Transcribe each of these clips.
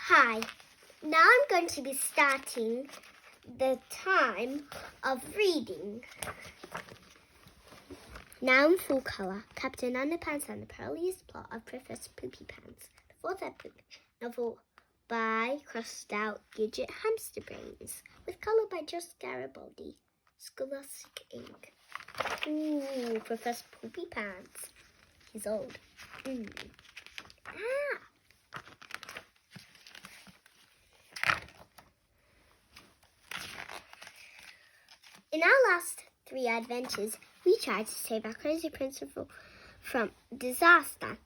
Hi, now I'm going to be starting the time of reading. Now in full colour, Captain Underpants and the Perilous Plot of Professor Poopy Pants, the fourth epic novel by crossed out Gidget Hamster Brains, with colour by Just Garibaldi, Scholastic Ink. Ooh, Professor Poopy Pants. He's old. In our last 3 adventures, we tried to save our crazy principal from disaster.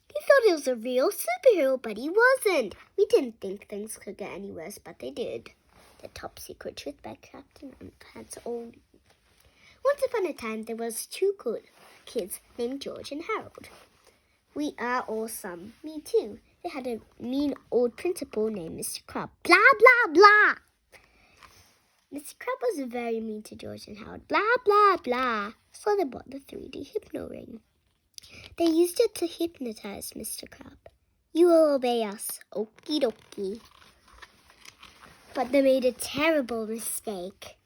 He thought he was a real superhero, but he wasn't. We didn't think things could get any worse, but they did. The top secret truth by Captain Underpants only. Once upon a time, there was 2 good kids named George and Harold. We are awesome. Me too. They had a mean old principal named Mr. Crab. Blah, blah, blah. Mr. Crab was very mean to George and Harold. Blah, blah, blah. So they bought the 3D hypno ring. They used it to hypnotize Mr. Crab. You will obey us. Okie dokie. But they made a terrible mistake.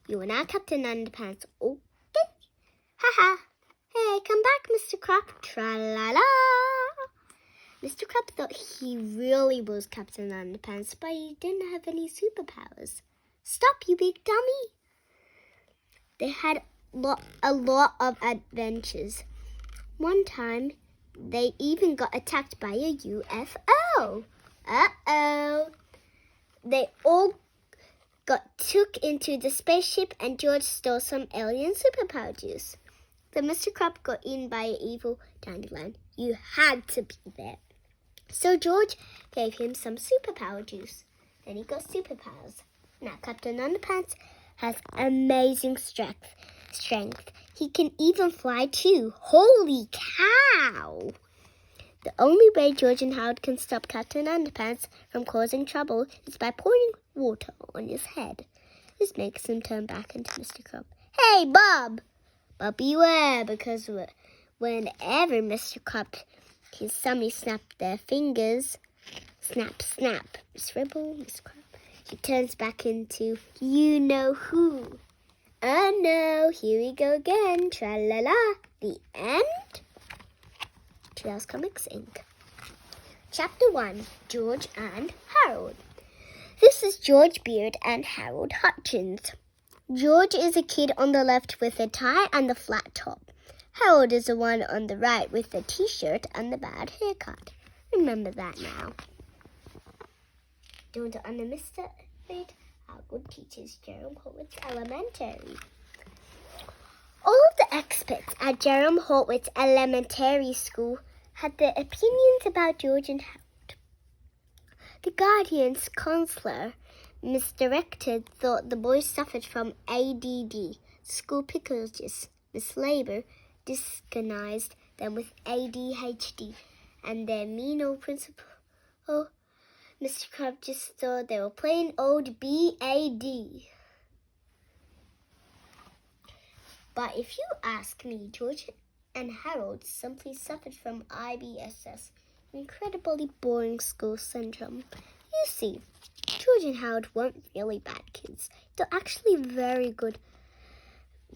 You are now Captain Underpants. Okay. Ha-ha. Hey, come back, Mr. Crab. Tra-la-la. Mr. Crab thought he really was Captain Underpants, but he didn't have any superpowers. Stop, you big dummy. They had a lot of adventures. One time, they even got attacked by a UFO. Uh-oh. They all got took into the spaceship and George stole some alien superpower juice. Then Mr. Crab got eaten by an evil dandelion. You had to be there. So George gave him some superpower juice. Then he got superpowers. Now, Captain Underpants has amazing strength. He can even fly too. Holy cow! The only way George and Harold can stop Captain Underpants from causing trouble is by pouring water on his head. This makes him turn back into Mr. Crab. Hey, Bob! But beware, because whenever Mr. Crab, his tummy snapped their fingers, snap, snap, Miss Ribble, Miss Crab. He turns back into you-know-who. Oh no, here we go again. Tra-la-la. The end. Treehouse Comics, Inc. Chapter 1, George and Harold. This is George Beard and Harold Hutchins. George is a kid on the left with a tie and the flat top. Harold is the one on the right with the t-shirt and the bad haircut. Remember that now. Don't underestimate our good teachers, Jerome Horwitz Elementary. All of the experts at Jerome Horwitz Elementary School had their opinions about George and Harold. The guardian's counselor, Miss Director, thought the boys suffered from ADD. School psychologist, Miss Labor, diagnosed them with ADHD, and their mean old principal, Mr. Crab, just thought they were plain old BAD. But if you ask me, George and Harold simply suffered from IBSS, incredibly boring school syndrome. You see, George and Harold weren't really bad kids. They're actually very good,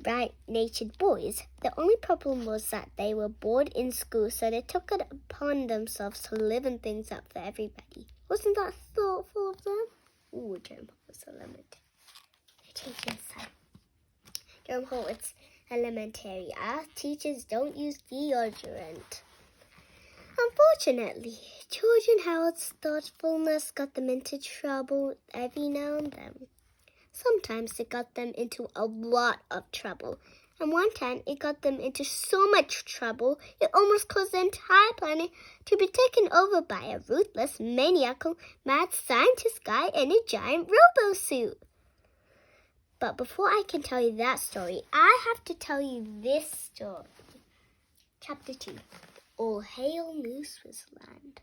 right-natured boys. The only problem was that they were bored in school, so they took it upon themselves to liven things up for everybody. Wasn't that thoughtful of them? Ooh, Jerome Horwitz Elementary. Jerome Horwitz Elementary. Our teachers don't use deodorant. Unfortunately, George and Harold's thoughtfulness got them into trouble every now and then. Sometimes it got them into a lot of trouble. And one time it got them into so much trouble, it almost caused the entire planet to be taken over by a ruthless, maniacal, mad scientist guy in a giant robo-suit. But before I can tell you that story, I have to tell you this story. Chapter 2, All Hail New Switzerland.